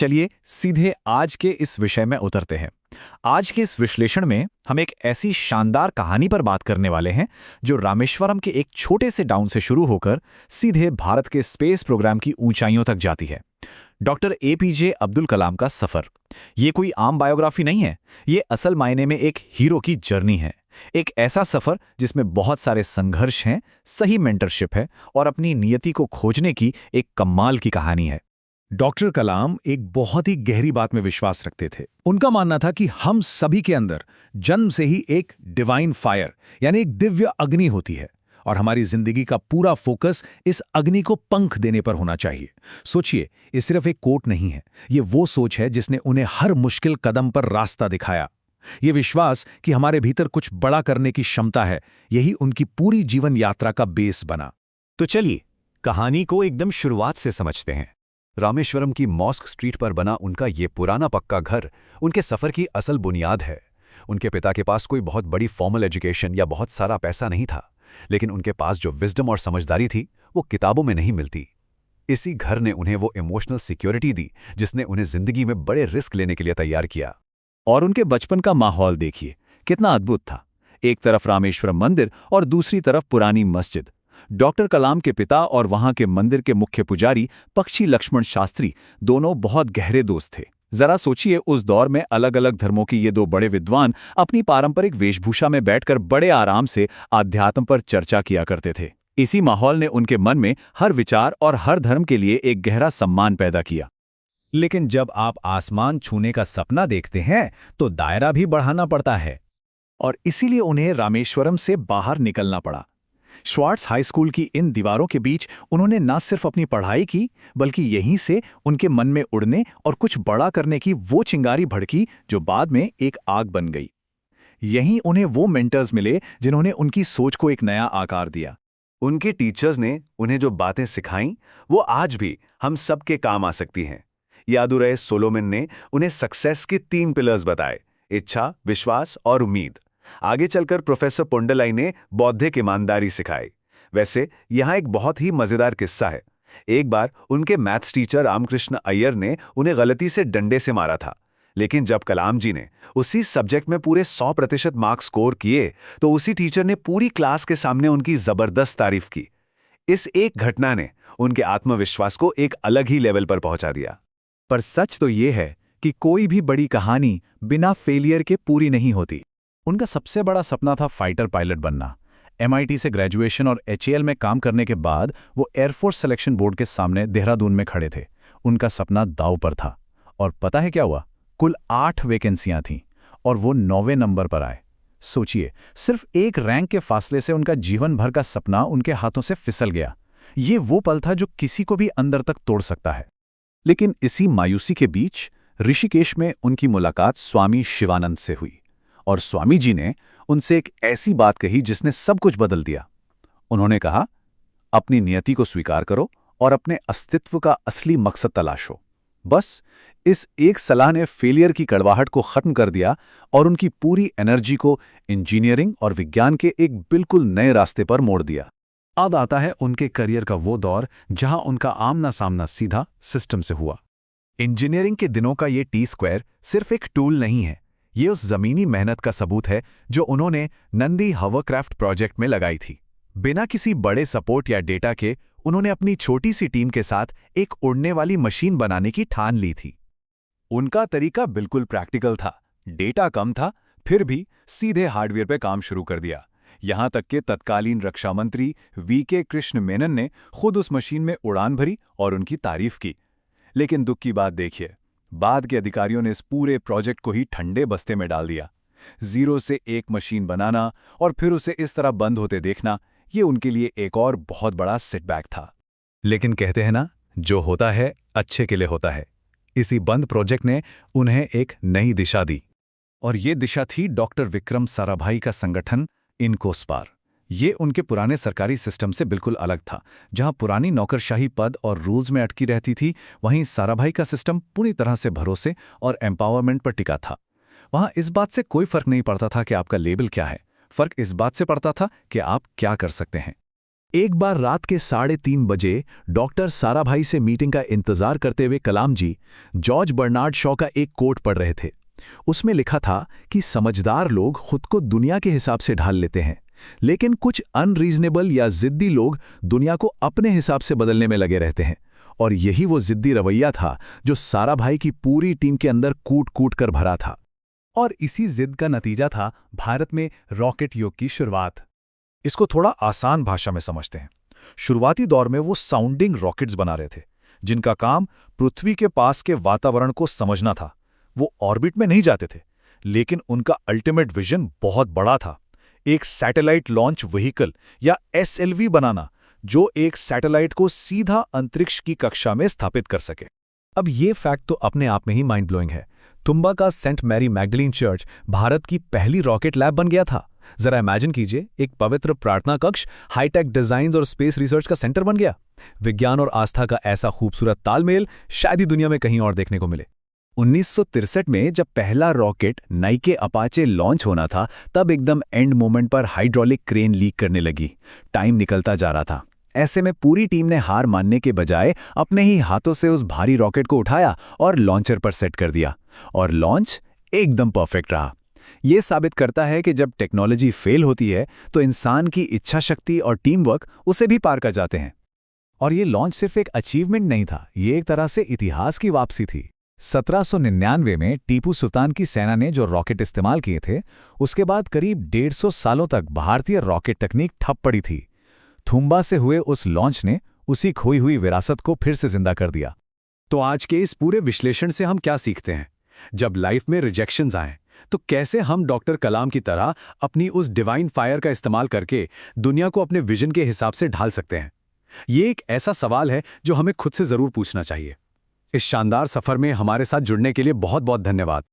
चलिए सीधे आज के इस विषय में उतरते हैं। आज के इस विश्लेषण में हम एक ऐसी शानदार कहानी पर बात करने वाले हैं जो रामेश्वरम के एक छोटे से टाउन से शुरू होकर सीधे भारत के स्पेस प्रोग्राम की ऊंचाइयों तक जाती है। डॉक्टर एपीजे अब्दुल कलाम का सफर। ये कोई आम बायोग्राफी नहीं है, ये असल मायने में एक हीरो की जर्नी है। एक ऐसा सफर जिसमें बहुत सारे संघर्ष हैं, सही मेंटरशिप है और अपनी नियति को खोजने की एक कमाल की कहानी है। डॉक्टर कलाम एक बहुत ही गहरी बात में विश्वास रखते थे। उनका मानना था कि हम सभी के अंदर जन्म से ही एक डिवाइन फायर यानी एक दिव्य अग्नि होती है और हमारी जिंदगी का पूरा फोकस इस अग्नि को पंख देने पर होना चाहिए। सोचिए, ये सिर्फ एक कोट नहीं है, ये वो सोच है जिसने उन्हें हर मुश्किल कदम पर रास्ता दिखाया। ये विश्वास कि हमारे भीतर कुछ बड़ा करने की क्षमता है, यही उनकी पूरी जीवन यात्रा का बेस बना। तो चलिए कहानी को एकदम शुरुआत से समझते हैं। रामेश्वरम की मॉस्क स्ट्रीट पर बना उनका ये पुराना पक्का घर उनके सफर की असल बुनियाद है। उनके पिता के पास कोई बहुत बड़ी फॉर्मल एजुकेशन या बहुत सारा पैसा नहीं था, लेकिन उनके पास जो विजडम और समझदारी थी वो किताबों में नहीं मिलती। इसी घर ने उन्हें वो इमोशनल सिक्योरिटी दी जिसने उन्हें जिंदगी में बड़े रिस्क लेने के लिए तैयार किया। और उनके बचपन का माहौल देखिए कितना अद्भुत था। एक तरफ रामेश्वरम मंदिर और दूसरी तरफ पुरानी मस्जिद। डॉक्टर कलाम के पिता और वहां के मंदिर के मुख्य पुजारी पक्षी लक्ष्मण शास्त्री दोनों बहुत गहरे दोस्त थे। जरा सोचिए, उस दौर में अलग अलग धर्मों के ये दो बड़े विद्वान अपनी पारंपरिक वेशभूषा में बैठकर बड़े आराम से आध्यात्म पर चर्चा किया करते थे। इसी माहौल ने उनके मन में हर विचार और हर धर्म के लिए एक गहरा सम्मान पैदा किया। लेकिन जब आप आसमान छूने का सपना देखते हैं तो दायरा भी बढ़ाना पड़ता है, और इसीलिए उन्हें रामेश्वरम से बाहर निकलना पड़ा। श्वार्ट्स हाई स्कूल की इन दीवारों के बीच उन्होंने न सिर्फ अपनी पढ़ाई की, बल्कि यहीं से उनके मन में उड़ने और कुछ बड़ा करने की वो चिंगारी भड़की जो बाद में एक आग बन गई। यहीं उन्हें वो मेंटर्स मिले जिन्होंने उनकी सोच को एक नया आकार दिया। उनके टीचर्स ने उन्हें जो बातें सिखाईं वो आज भी हम सबके काम आ सकती हैं। यादुरय सोलोमन ने उन्हें सक्सेस के 3 पिलर्स बताए: इच्छा, विश्वास और उम्मीद। आगे चलकर प्रोफेसर पोंडलाई ने बौद्धिक ईमानदारी सिखाई। वैसे यहाँ एक बहुत ही मजेदार किस्सा है। एक बार उनके मैथ्स टीचर रामकृष्ण अय्यर ने उन्हें गलती से डंडे से मारा था, लेकिन जब कलाम जी ने उसी सब्जेक्ट में पूरे 100% मार्क्स स्कोर किए तो उसी टीचर ने पूरी क्लास के सामने उनकी जबरदस्त तारीफ की। इस एक घटना ने उनके आत्मविश्वास को एक अलग ही लेवल पर पहुंचा दिया। पर सच तो ये है कि कोई भी बड़ी कहानी बिना फेलियर के पूरी नहीं होती। उनका सबसे बड़ा सपना था फाइटर पायलट बनना। MIT से ग्रेजुएशन और HAL में काम करने के बाद वो एयरफोर्स सिलेक्शन बोर्ड के सामने देहरादून में खड़े थे। उनका सपना दांव पर था, और पता है क्या हुआ? कुल 8 वैकेंसियां थीं और वो 9वें नंबर पर आए। सोचिए, सिर्फ एक रैंक के फासले से उनका जीवन भर का सपना उनके हाथों से फिसल गया। ये वो पल था जो किसी को भी अंदर तक तोड़ सकता है। लेकिन इसी मायूसी के बीच ऋषिकेश में उनकी मुलाकात स्वामी शिवानंद से हुई, और स्वामी जी ने उनसे एक ऐसी बात कही जिसने सब कुछ बदल दिया। उन्होंने कहा, अपनी नियति को स्वीकार करो और अपने अस्तित्व का असली मकसद तलाशो। बस इस एक सलाह ने फेलियर की कड़वाहट को खत्म कर दिया और उनकी पूरी एनर्जी को इंजीनियरिंग और विज्ञान के एक बिल्कुल नए रास्ते पर मोड़ दिया। अब आता है उनके करियर का वो दौर जहां उनका आमना सामना सीधा सिस्टम से हुआ। इंजीनियरिंग के दिनों का ये T² सिर्फ एक टूल नहीं है, ये उस जमीनी मेहनत का सबूत है जो उन्होंने नंदी हॉवरक्राफ्ट प्रोजेक्ट में लगाई थी। बिना किसी बड़े सपोर्ट या डेटा के उन्होंने अपनी छोटी सी टीम के साथ एक उड़ने वाली मशीन बनाने की ठान ली थी। उनका तरीका बिल्कुल प्रैक्टिकल था, डेटा कम था, फिर भी सीधे हार्डवेयर पे काम शुरू कर दिया। यहां तक कि तत्कालीन रक्षा मंत्री VK कृष्ण मेनन ने खुद उस मशीन में उड़ान भरी और उनकी तारीफ की। लेकिन दुख की बात देखिए, बाद के अधिकारियों ने इस पूरे प्रोजेक्ट को ही ठंडे बस्ते में डाल दिया। 0 से एक मशीन बनाना और फिर उसे इस तरह बंद होते देखना, ये उनके लिए एक और बहुत बड़ा सेटबैक था। लेकिन कहते हैं ना, जो होता है अच्छे के लिए होता है। इसी बंद प्रोजेक्ट ने उन्हें एक नई दिशा दी, और ये दिशा थी डॉक्टर विक्रम साराभाई का संगठन इनकोस्पार। ये उनके पुराने सरकारी सिस्टम से बिल्कुल अलग था। जहां पुरानी नौकरशाही पद और रूल्स में अटकी रहती थी, वहीं साराभाई का सिस्टम पूरी तरह से भरोसे और एम्पावरमेंट पर टिका था। वहां इस बात से कोई फर्क नहीं पड़ता था कि आपका लेबल क्या है, फर्क इस बात से पड़ता था कि आप क्या कर सकते हैं। एक बार रात के 3:30 बजे डॉक्टर साराभाई से मीटिंग का इंतजार करते हुए कलाम जी जॉर्ज बर्नार्ड शॉ का एक कोट पढ़ रहे थे। उसमें लिखा था कि समझदार लोग खुद को दुनिया के हिसाब से ढाल लेते हैं, लेकिन कुछ अनरीजनेबल या जिद्दी लोग दुनिया को अपने हिसाब से बदलने में लगे रहते हैं। और यही वो जिद्दी रवैया था जो साराभाई की पूरी टीम के अंदर कूट कूट कर भरा था। और इसी जिद का नतीजा था भारत में रॉकेट युग की शुरुआत। इसको थोड़ा आसान भाषा में समझते हैं। शुरुआती दौर में वो साउंडिंग रॉकेट्स बना रहे थे, जिनका काम पृथ्वी के पास के वातावरण को समझना था। वो ऑर्बिट में नहीं जाते थे, लेकिन उनका अल्टीमेट विजन बहुत बड़ा था, एक सैटेलाइट लॉन्च व्हीकल या SLV बनाना, जो एक सैटेलाइट को सीधा अंतरिक्ष की कक्षा में स्थापित कर सके। अब ये फैक्ट तो अपने आप में ही माइंड ब्लोइंग है। तुम्बा का Saint Mary Magdalene Church Bharat की पहली रॉकेट लैब बन गया था। जरा इमेजिन कीजिए, एक पवित्र प्रार्थना कक्ष हाईटेक डिजाइन्स और स्पेस रिसर्च का सेंटर बन गया। विज्ञान और आस्था का ऐसा खूबसूरत तालमेल शायद ही दुनिया में कहीं और देखने को मिले। 1963 में जब पहला रॉकेट नाइके अपाचे लॉन्च होना था, तब एकदम एंड मोमेंट पर हाइड्रोलिक क्रेन लीक करने लगी। टाइम निकलता जा रहा था। ऐसे में पूरी टीम ने हार मानने के बजाय अपने ही हाथों से उस भारी रॉकेट को उठाया और लॉन्चर पर सेट कर दिया, और लॉन्च एकदम परफेक्ट रहा। ये साबित करता है कि जब टेक्नोलॉजी फेल होती है तो इंसान की इच्छा शक्ति और टीम वर्क उसे भी पार कर जाते हैं। और ये लॉन्च सिर्फ एक अचीवमेंट नहीं था, ये एक तरह से इतिहास की वापसी थी। 1799 में टीपू सुल्तान की सेना ने जो रॉकेट इस्तेमाल किए थे, उसके बाद करीब 150 सालों तक भारतीय रॉकेट तकनीक ठप पड़ी थी। थुम्बा से हुए उस लॉन्च ने उसी खोई हुई विरासत को फिर से जिंदा कर दिया। तो आज के इस पूरे विश्लेषण से हम क्या सीखते हैं? जब लाइफ में रिजेक्शंस आएं, तो कैसे हम डॉक्टर कलाम की तरह अपनी उस डिवाइन फायर का इस्तेमाल करके दुनिया को अपने विजन के हिसाब से ढाल सकते हैं? ये एक ऐसा सवाल है जो हमें खुद से जरूर पूछना चाहिए। इस शानदार सफर में हमारे साथ जुड़ने के लिए बहुत बहुत धन्यवाद।